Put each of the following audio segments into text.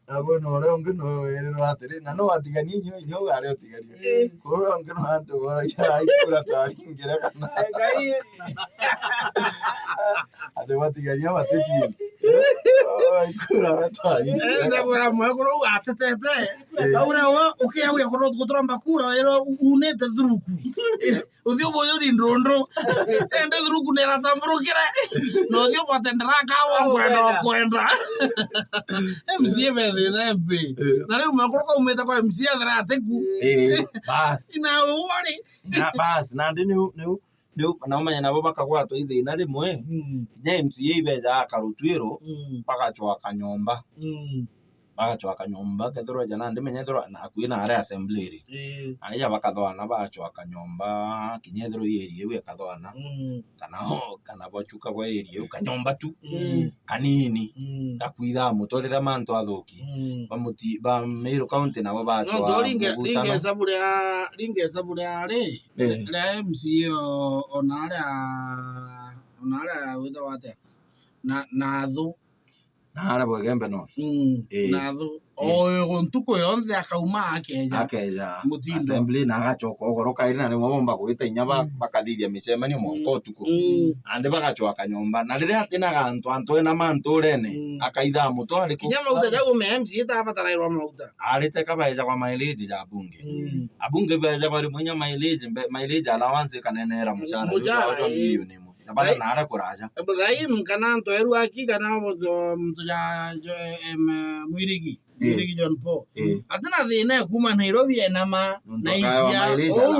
Abona ora ngino ero atiri na no atigani nyo gare otigani ko ngino anto ora ya ikura taringira kana ade watigani abatechi ikura taringira na bora mwekoro atetete kaura wa ukia we koro kutramba kura ero unete druku uzio boyo ni ndondo ende druku nera tamburukira no dio patendra kawo kwenda MCA vede na MP na leo mwekoro kwa umeta kwa MCA dra ateku bas ina wori na bas na ndi ni na umanya nabo bakagwatwo ithina rimwe nya MCA ibeja akarutwiro bagachwa kanyomba kethirwo jana ndi menyethirwo na akui na ari assembly aya bakathwana bagachwa kanyomba kinyethirwo area we kathwana kana bochuka kwa area kanyomba tu kanini gakuitha mutolera mantu athuki bamuti ba Meru County nabo bagachwa no ringeza buria ri la MCA onara witha wate na thu na Bwegembe North na thu o ntuko yonthe akauma akeja mutindo assembly na agachoka ogoroka iri na ni bomba gwita inya bakathithia micemanio monko tuko ande bagachwa kanyomba na riria atina gantu ena manturene akaitha muto ari kinya mauta jago me MCA ta batarairwa mauta arite kabaja kwa mileage ja bunge abunge baja bari munya mileage allowance kanenera mushara milioni na bala nara kuraja Ibrahim kana ntoeru aki kana mtu ya mwirigi John Paul atana thina kuma Nairobi enama na iya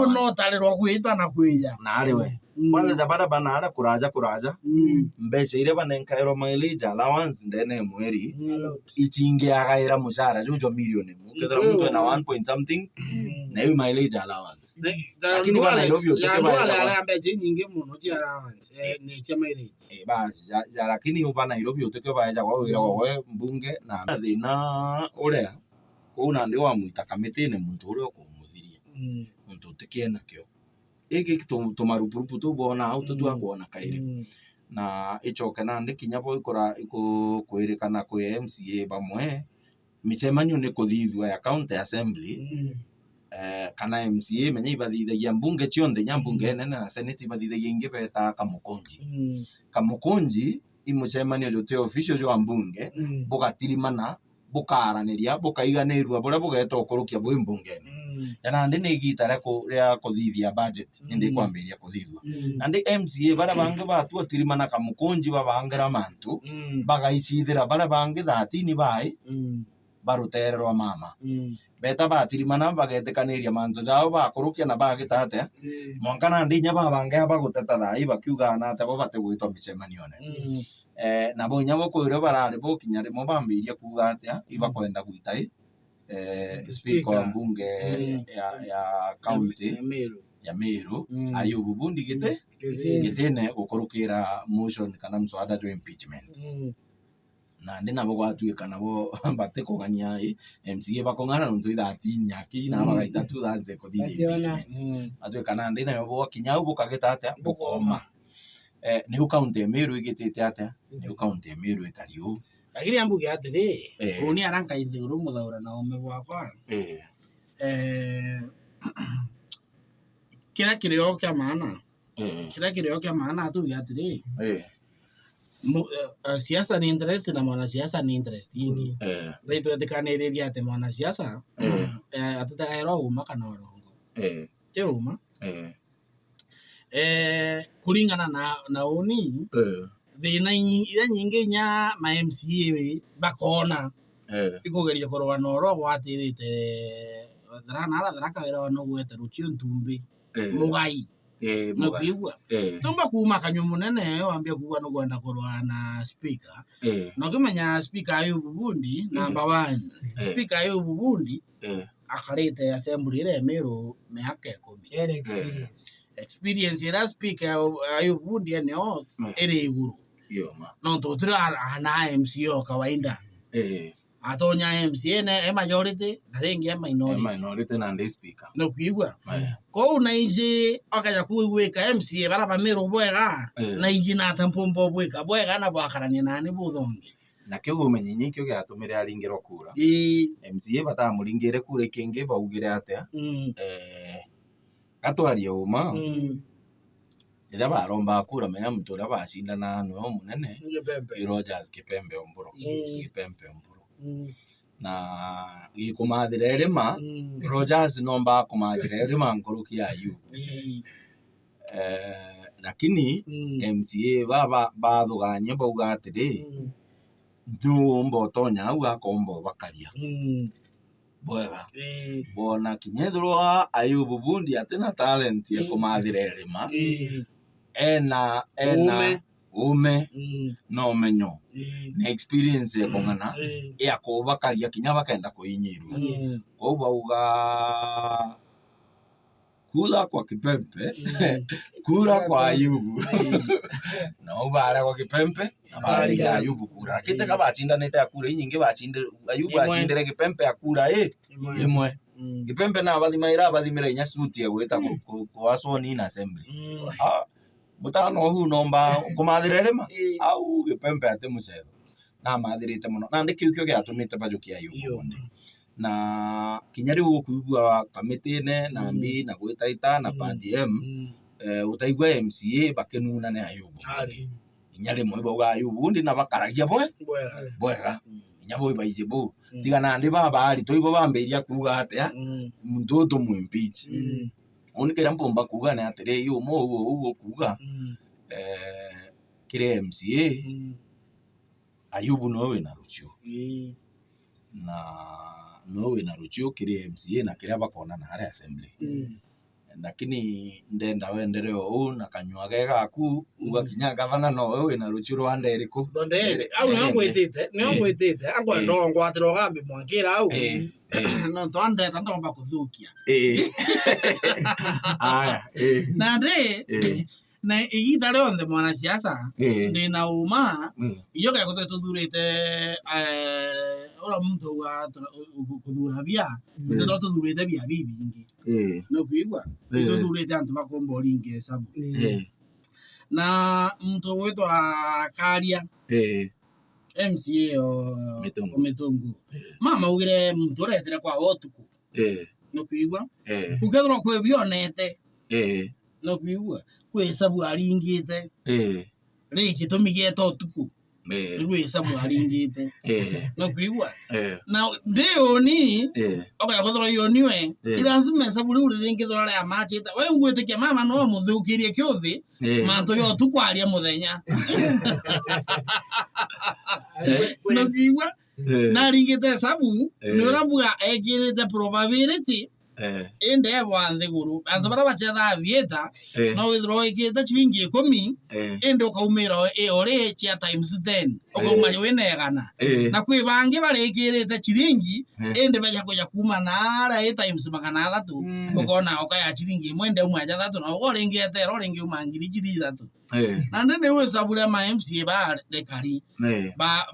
no talirwa kwita na kwija na ari we kwanza zabara banara kuraja mbese ile banenkairo mileage allowance ndene mweri ichinge agaira mushara jujo milioni mukethera mtu na 1 something na hiyo mileage allowance lakini kwa Nairobi wala ambeje nyingi muno ji allowance ni cha mileage basi ya lakini upa Nairobi uteke baja kwa wira kwa mbunge na thina uria kuna ndio wamuita kamitine muntu uria ukumuthiria muntu utikiena kio iki tumarupurupu tubona au tutua kuona kaire na ichoke na ndi kinya bo ikora kwirikana kwe MCA bamwe micemanio ni kuthithwa ya county assembly kana MCA menye ibathithagia mbunge cionthe nya mbunge nene na senate ibathithagia ingi beta kamukunji imucemanio jote official jo mbunge bugatirimana bukaraniria bukaiganirwa buria bugeta ukurukia bwi mbunge yana ndi ni gitara ria kuthithia budget ndi kwambiria kuthithwa na ndi MCA bara bange batu tirimana kamukunji babangira mantu bagaicithira bara bange 13 bai barutererwa mama beta batirimana bagetekaniria mantu jao bakurukia na bagitate mwankana ndi nya babange baguteta thai bakiuga na ate bo bate gwitwa micemanione na bo nya bo kwire barari bo kinya rimo bambiria kuga atia ibakwenda gwitai speaker wa mbunge ya county ya Meru Ayubu Bundi gitene gukurukira motion kana mswada jo impeachment na ndi nabo gwatuika nabo bate kugania MCA bakongana nuntu ithatinya ki na bagaita tu danze ko dili atuika na ndi nayo bo kinya ubu kageta atia bukoma ni county ya Meru igitete atia ni county ya Meru itariu lakini ambuge atiri uni aranka ithuru muthaura na ome gwakwa kira kirio kia maana tu atiri siasa ni interest na mwanasiasa ni interest ingi ndio tutikaniria ate mwanasiasa atutagairwo uma kana orongo te uma kuringana na uni thina ira nyingi nya ma MCA bakona ikugeria kurwa noro gwatirite tharaka wira no gweta Ruchio Ntumbi mugai no kuigua tumba kuma kanyu munene wambia kuwa no gwenda kurwa na speaker no kimenya speaker Ayubu Bundi number 1 speaker Ayubu Bundi akarite assembly ile Meru miaka 10 experience ira speaker Ayubu Bundi eneo ere iguru no tutura ana MCO kawaida atonya MCA na majority na rengi ya minority na ndi speaker no kuigua ko na ije akaja kuigweka MCA bara ba Meru bwega na ije na tampombo bwega na bwakarania nani buthongi na kä å menye kä å gä atå mä re aringä rwo kura MCA batamå ringä re kura kä ngä baugä re atä gatwarie å ma rä rä a barombaga kura menya må tå rä a bacindana nä må nene Rogers Kipembe Omburo na gä kå mathä ra erä ma Rogers nombaga kå mathä ra erä ma nkå rå ki Ayubu lakini MCA bathå gania bauga atä rä ndå mbotonya au akomba bakaria bwega bona kinyethirwa Ayubu Bundi atä na talent ya kå mathä ra erä ma ena ume no menyo na experience ya kongana ya ko bakaria kinya bakenda ko inyirwa ko bauga kula kwa Kipembe kura kwa Ayubu no bara kwa Kipembe na bara ya Ayubu kura kite ka bachindanite akura inyinge bachinde Ayubu achindire Kipembe akura imwe Kipembe na bathimira inya suti ya gwita ko asoni na assembly mutano hu nomba kumathira erema au Kipembe ate mucero na mathirite muno na ndi kiu kio giatumite bajukia Ayubu na kinya riu kuigua kamiti-ine na mbi na gwitaita na PDM utaigua MCA bakenuna ne Ayubu inya rimwe bauga Ayubu ndi na bakaragia bwega inya boi baije bo tigana ndi baba toibo bambiria kuga atia muntu to mwimpeach oni kera mpomba kuga ne atire yo mo ugo kuga kire MCA Ayubu nowe na rucio na nowe na rucio kire MCA na kire bakona na hari assembly lakini ndenda wendere o na kanywa gega aku uga kinya gavana nowe na rucio rwanda eriko ndere au no gwitite angwa ndongo atiro gambi mwakira au no tonde tandomba kuthukia aya na ndi na igita rionthe mwanasiasa ndi na uma iyo ga tuthurite ora muntu wa kuthura bia tuthurite bia bibingi no kuigwa tuthurite antu bakomba oringe sabu na muntu witwa Karia MCA o Mitungu mama ugire muntu retire kwa wotuku no kuigwa ukethirwo kwe bionete no kuigwa kwe sabu aringite riki tumigieta utuku kwe sabu aringite no kuigwa na ndio ni oka kuthoro yo niwe iranzime sabu ru ringi thoro ya machita we ngwitikia mama no muthukirie kiuthi manto yo tukwaria muthenya no kuigwa na ringite sabu ni urabuga egirite probability ende bwanze guru antu bara bachetha vieta no withdraw ikita chiringi 10 ende ukaumira ore chia times 10 ukauma wenegana na kwi bangi barekirite chiringi ende baja kuja kuma na ara times 300 ukona ukaya chiringi mwende umwaja 3 na ugoringi etero ringi umangiri chiri 3 na ndene we sabule ma MCA ba rekari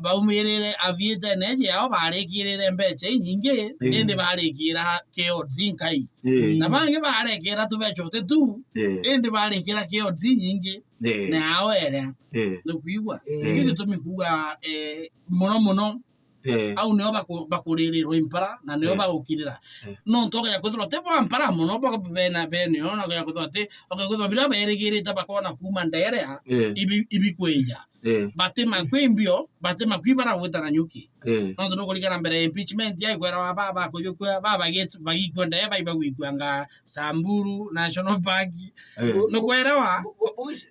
ba umirire avieta neje ao barekirire mbeche nyingi ende barekira keo zinkai na bangi barekira tubechote tu ende barekira keo nyingi na awere no kuigwa iki tumikuga muno au neo bakuririro impara na neo bagukirira no ntoka ya kuthro te bampara muno bakubena bene ona ya kuthro te okuthro bila beregirita bakona kuma ndere ibi kweja batema kwimbio batema kwibara wetana nyuki no ndo kulikana mbere impeachment ya kwera wa baba kujukwa baba getu bagikwenda ya baiba gwikanga Samburu National Park no kwera wa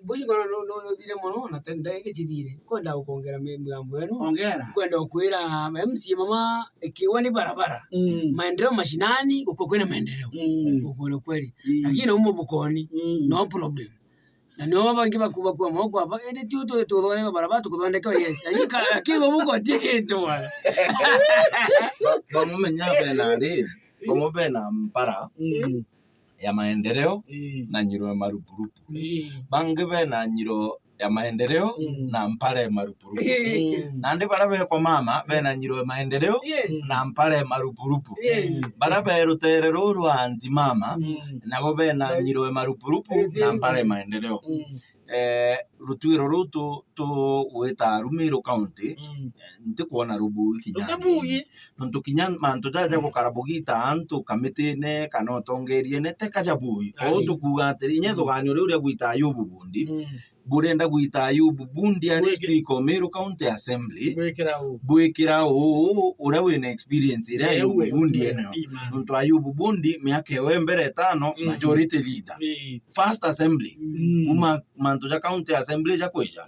bushi kono no dire mono na tende ke chidire kwenda ukongera mgambo yenu ongera kwenda ukwira MCA mama ikiwani barabara maendeleo mashinani uko kwena maendeleo uko kweli lakini umo bukoni no problem na ndio bangi bakuba kwa moko hapa ende tuto tuone barabara tukutondeka yes lakini muko tiketo wala bamumenya bena ri bomo bena mpara ya maendeleo na nyiro ya marupurupu bangi bena nyiro ya maendeleo na mpara ya marupurupu na ndi barabe kwa mama bena nyiro ya maendeleo na mpara ya marupurupu barabe rutere ruru anti mama na bena nyiro ya marupurupu na mpara ya maendeleo rutuiro rutu to weta Rumeru County ndikuona rubu kinya nontu kinya mantu jaja gukarabugita antu kamitine kana tongerie ne tekaja bui o tukuga atiri nye thogani uria gwita Ayubu Bundi burenda gwita Ayubu Bundi ari speaker Meru County Assembly bwikira uria wina experience ira Ayubu Bundi eno nontu Ayubu Bundi miaka ewe mbere 5 majority leader first assembly mantu ja county assembly ja kuija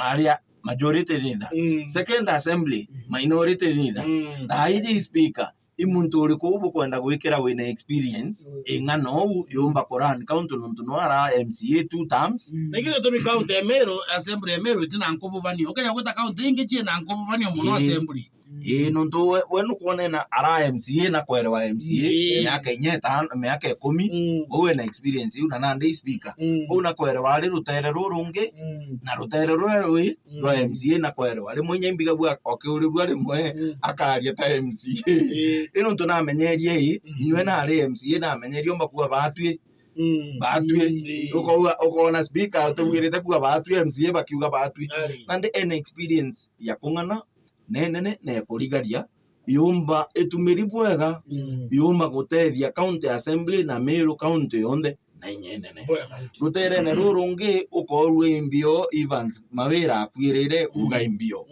aria majority leader second assembly minority leader na hiji speaker imuntu uri kubu kwenda gwikira wina experience ingano yomba Quran county nontu no ara MCA 2 terms nikio to mi county Meru assembly Meru tina nkobo bani okanya gwita county ingi chie na nkobo bani muno assembly nontu wenu kuonena ara MCA na kwelewa MCA miaka inyeta miaka 10 owe na experience yu na nande speaker una kwelewa ari rutere rurungi na rutere rurwe rwa MCA na kwelewa ari mwenye mbiga bwa okiuri bwa rimwe akaria ta MCA nontu na menyerie inywe na ari MCA na menyerie mbakuwa batwi ukona speaker tugirite kuwa batwi MCA bakiuga batwi nande en experience ya kungana nene ne kurigaria yumba etumiri bwega yumba gutethia county assembly na Meru County yonde na inyenene rutere ne rurungi ukorwe imbio Evans mawira akwirire uga imbio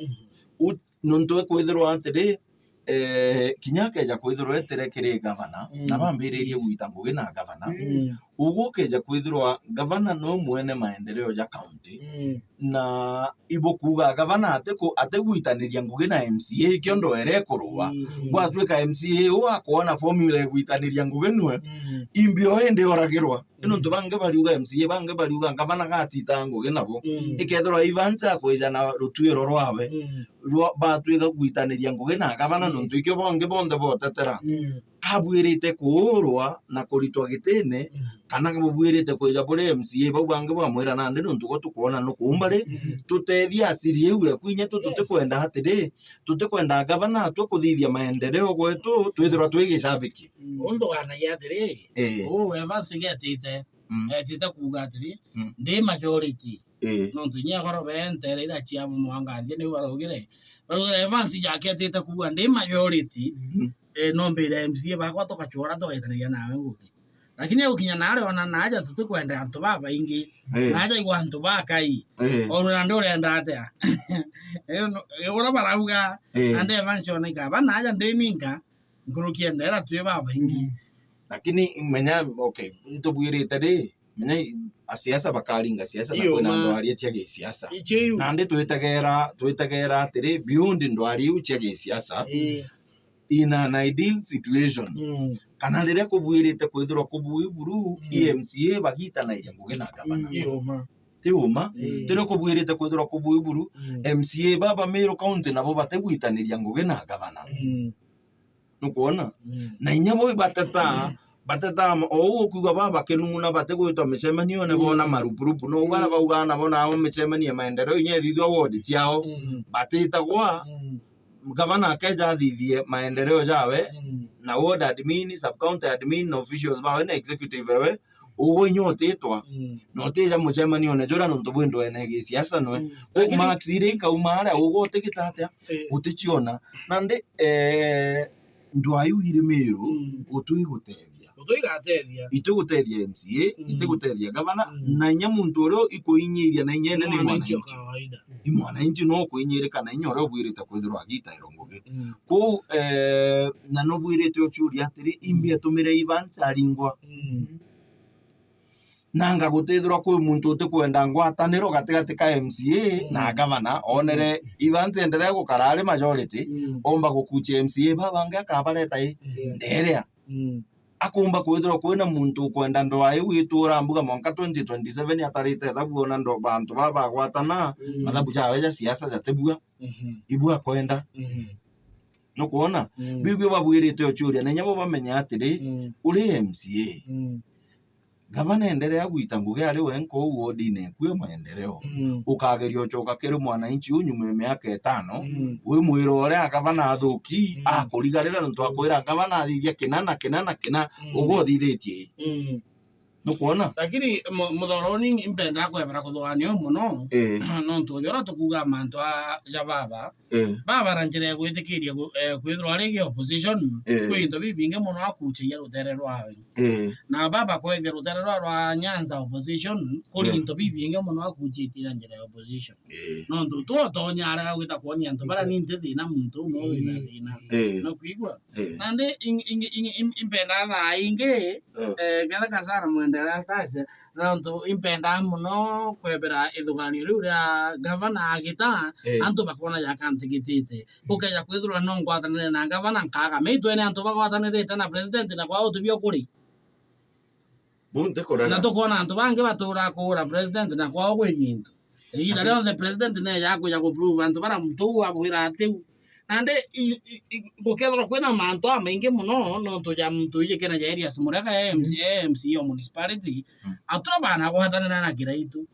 nontu kwithirwa atiri kinyake ja kwithirwa eterekere gavana na bambiririe gwita ngugi na gavana ugukeja kwithirwa gavana no mwene maendeleo ja county na ibokuga gavana ategwitaniria ngugi na MCA kiondo ere kurwa gwatwika MCA wakuona formula gwitaniria ngugi nwe imbio ende oragirwa nontu bange bariuga MCA bange bariuga gavana gatita ngugi nabo ikethirwa Evans akwija na rutuiro rwawe batwika gwitaniria ngugi na gavana nontu ikio bonge bonde botetera kabwirite kuurwa na kuritwa gitene kana kabwirite kuja bure MCA bau bange bamwira nande nontu go tukuona no kumbare tutethia asiri ewe kwinya tutikwenda hatiri tutikwenda gavana tukuthithia maendeleo gwetu twithirwa twigishabiki undu wana yatiri Evans getite etite kuga atiri ndi majority nontu nya goro bentere ira chia mwanga ndi ni barogire Evans jaketite kuga ndi majority no mbere MCA bakwa tukachora tugaitania nawe nguki lakini ukinya nare ona naja tutikwenda antu baba ingi naja igwa antu bakai ona ndo renda atia ora barauga ande Evans ona ikaba naja ndeminga ngurukia ndera tuye baba ingi lakini menya okay ntubwirite ri menya asiasa bakaringa siasa na kwena ndwari cia siasa nande twetegera atiri beyond ndwari u cia siasa in an ideal situation kana riria kubwirite kwithirwa kubuiburu MCA bagita na iria ngugi na gavana tiuma tiro kubwirite kwithirwa kubuiburu MCA baba Meru County nabo bategwitaniria ngugi na gavana nukuona na inyabo batata kuga baba kenuna bategwitwa micemanio ne bona marupurupu no bana bauga na bona abo micemanio maendeleo inye thithwa ward ciao batitagwa gavana akeja thithie maendeleo jawe na ward admin sub county admin na officials bawe na executive wewe ugo inyotitwa no tija mucemanio ne jora nontu bwendo ene gisiasa no maxire kaumara ugo tikitatia utichiona nande ndwayu iri Meru utuigutethia itugutethia MCA itugutethia gavana na nyamuntu ro ikuinyiria na inyene ni mwananchi no kuinyirika na inyore obwirite kwithirwa gita irongoge ku na no bwirite ochuria atiri imbi atumire Evans aringwa nanga gutethirwa kwi muntu utikwenda ngwataniro gatigati ka MCA na gavana onere Evans endelea gukarare majority omba gukuchia MCA babange akabareta nderea akumba kwithirwa kwina muntu kwenda ndoa iu itura mbuga mwaka 2027 atarite thabuona ndo bantu baba gwatana mathabu jawe ja siasa jatebua ibua kwenda no kuona bibio babwirite ochuria na nyabo bamenya atiri uri MCA gavana endelea gwita ngugi ari wenko wodine kwe maendeleo ukagerio choka kiri mwananchi unyume miaka 5 we mwiro ore gavana athuki akurigarira ntu akwira gavana athithia kina ugo thithitie nukuona lakini muthoroni impenda kwebera kuthwanio muno no ntujora tukuga mantu ja baba na njira ya gwitikiria kwithirwa rigi opposition kwi into bibinge muno akuchia rutere rwawe na baba kwethia rutere rwa Nyanza opposition kuri into bibinge muno akuchitira njira ya opposition no ntu tonyara gwita kuonia ntu bara ninte thina muntu no wina thina no kwigua nande impenda na inge gala kasara mwendera sasa na ntu impenda muno kwebera ithugani riu ria gavana agita antu bakona yakantigitite ukeja kwithirwa no ngwatanire na gavana nkaga meitwene antu bagwatanirite na president na kwao tubio kuri bunte kora na tukona antu bangi batura kura president na kwao gwinto ira leo the president ne yako ya kuprove antu bara mtu abwira atiu ande bukethro kwena manto amaingi muno no tuja mtu ije kena area simureka MC o municipality atura bana guhatanira na kiraitu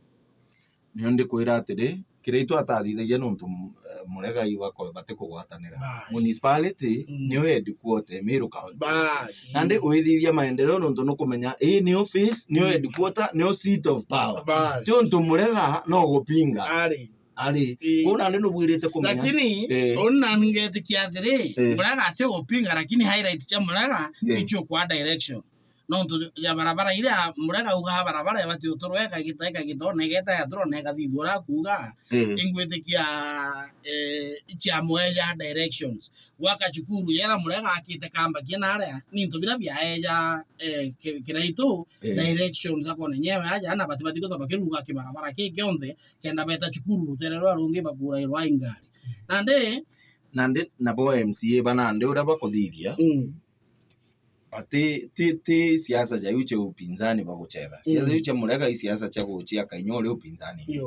nio ndi kwira atiri kiraitu atathithagia nuntu murega iwa ko bate kugwatanira municipality nio headquarter Meru County nande uithithia maendeleo nuntu nukumenya ni office nio headquarter nio seat of power tio ntu murega no gupinga ali kuna ndio bwirite kumenya lakini ona ngetikia atiri murega atio gupinga lakini highlight cha murega icho kwa direction no ntu ya barabara ile murega uga barabara yabati utorweka gitaika gitone geta ya drone gathithura kuga ingwetikia icha moya directions waka chukuru yera murega akite kamba kinare ni ntu bila bya eja kiraitu directions akone nyewe aja ana batibati ko bakiruga kibarabara kionde kenda beta chukuru terero arungi bakura irwa ingari nande nabo MCA banande ura bakuthithia ti siasa ja yuche upinzani baguchera siasa yuche murega siasa cha guchia kainyore upinzani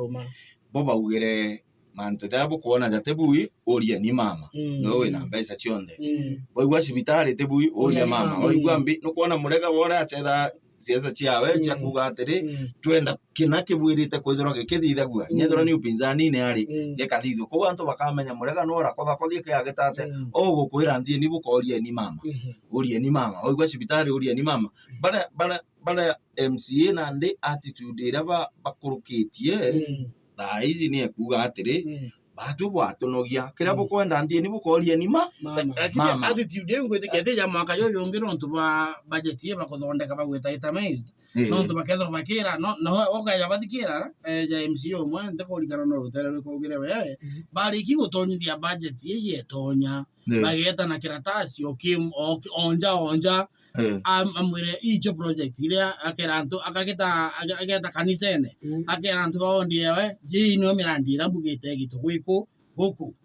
bo baugire manto dabo kuona ja tebui oria ni mama no we na mbeca chionde boigwa cibitari tebui oria mama oigwa mbi no kuona murega wora achetha siasa ciawe cha kuga atiri twenda kina kibwirite kwithirwa gikithithagua nyethora ni upinzani ne ari gikathithio ko antu bakamenya murega no ora kotha kothie ke agitate o gukwira nthie ni bukoria ni mama urie ni mama oigwa cibitari urie ni mama bara MCA na ndi attitude ira bakurukitie na hizi ni kuga atiri batu bwatonogia kira bukwenda nthie ni bukoria ni mama attitude ngwitikia ja mwaka yo yongiro ntu ba budget ye bakuthondeka bagwita itemized no ntu bakethro bakira no okay abathikira ja MCO mwe ndekorikana no rutere rukugire we bari kigutonyithia budget ye tonya bageta na kiratasi onja amwire icho project ile akerantu akageta kanisene akerantu baondie we jino mirandi irambugite gitu gwiko guku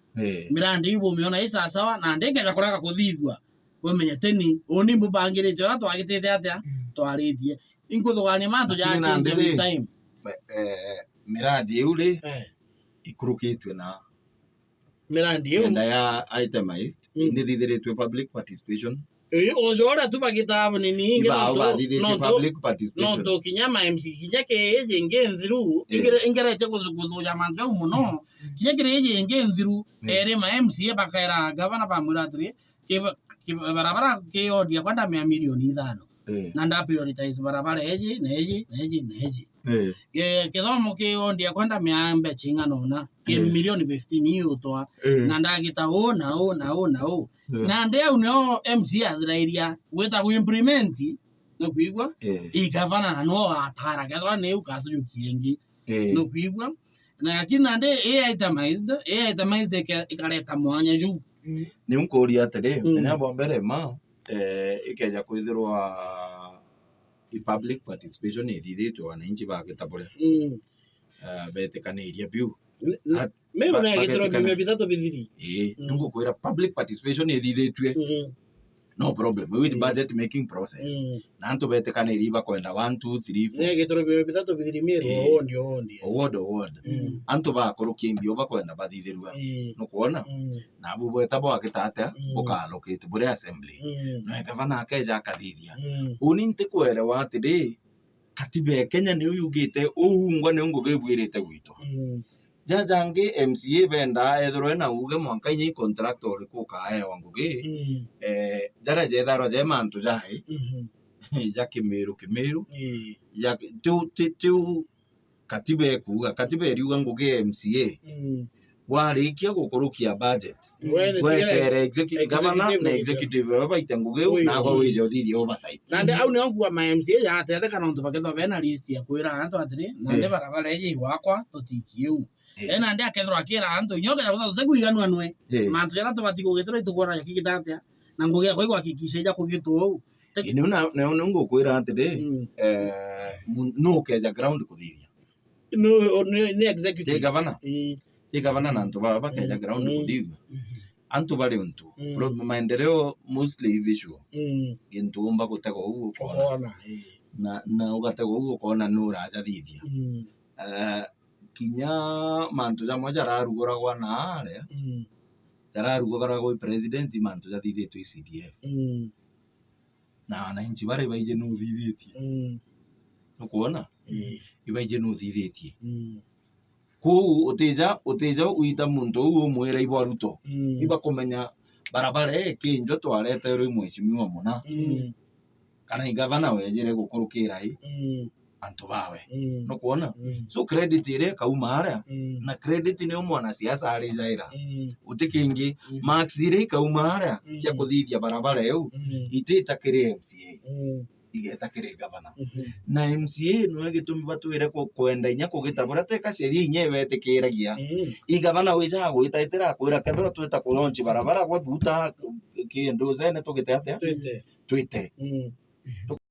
mirandi ibo miona isa sawa na ndege gakoraga kuthithwa wemenya teni oni mbangirite ora twagitite atia twarithie inkuthugani mantu ja change every time mirandi ule ikurukitwe na mirandi ule ya itemized ndithithiritwe public participation ojora tu bagitabu nini public participation no to kinyama MC kijake eje ngenziru ingerete kuzuja manzo muno kijake eje ngenziru ere ma MC bakaira gavana bamuratri ke barabara ke odia kwanda 100 milioni 5 na nda prioritize barabara eje neji kithomo ke ondia kwanda miambe chinga nona ke milioni 15 hiyo toa na ndagita na na ndeu no MC athirairia gwita ku implement no kwigwa igavana no atara gathwa ne ukathu kiengi no kwigwa na lakini nande itemized ikareta mwanya juu ni unkori atire na bombere ma ikeja kwithirwa public participation ithithitwe wananchi bagitabure betekaniria biu Meru na gitoro bime bitatu bithiri nungu kwira public participation ithithitwe no problem with budget making process na antu betekaniria bakwenda 1 2 3 4 ne gitoro bime bitatu bithiri meru award antu bakurukia mbio bakwenda bathithirwa no kuona na bubu etabo akitate bukalokite bure assembly no etavana akeja akathithia uni ntikuelewa atiri katibe Kenya ni uyugite uhungwa ne ngubebwirite gwito jajangi MCA benda ethro na uge mwanka inyi contractor ku kae wanguge jara jetharo je mantu jai ja Kimiru ja tiu katiba ekuga katiba iriuga ngugi MCA warikia gukurukia budget wekere governor na executive baita ngugi na go wijo thiri oversight nande au ne ngwa ma MCA ya tete kana untu baketho bena list ya kwira antu atiri nande barabara eje wakwa tutikiu nande akethro akira antu nyoke na gutha kuiganu anwe mantu yara tubatigo gitro itugora yakigitante na ngugi kwa kuhakikisha ja kugitu ni una ngukwira atiri no keja ground kuthiria no ni executive gavana na antu baba keja ground kuthiria antu bari untu maendeleo mostly visual gintu umba gutego ugu kona na ugatego ugu kona nura jathithia kinya mantu jamwe jararugoragwa na aria jararugoragwa president mantu jathithitwe CDF na wananchi bari baije no thithitie nukuona ibaije no thithitie ku utija uita muntu uyu mwira ibo ruto iba kumenya barabara kinjo twarete ri mweshimiwa muna kana igavana wejere gukurukira antu bawe nukuona so credit ire kauma aria na credit ni umwana siasa ari jaira utikingi max ire kauma aria cia kuthithia barabara eu itita kire MCA igeta kire gavana na MCA no gitumi batwire kwenda inya kugitabura teka sheria inyewe etikiragia igavana wija gwitaitira kwira kethora twita ku launch barabara kwa thuta kindu zene tugite atia twite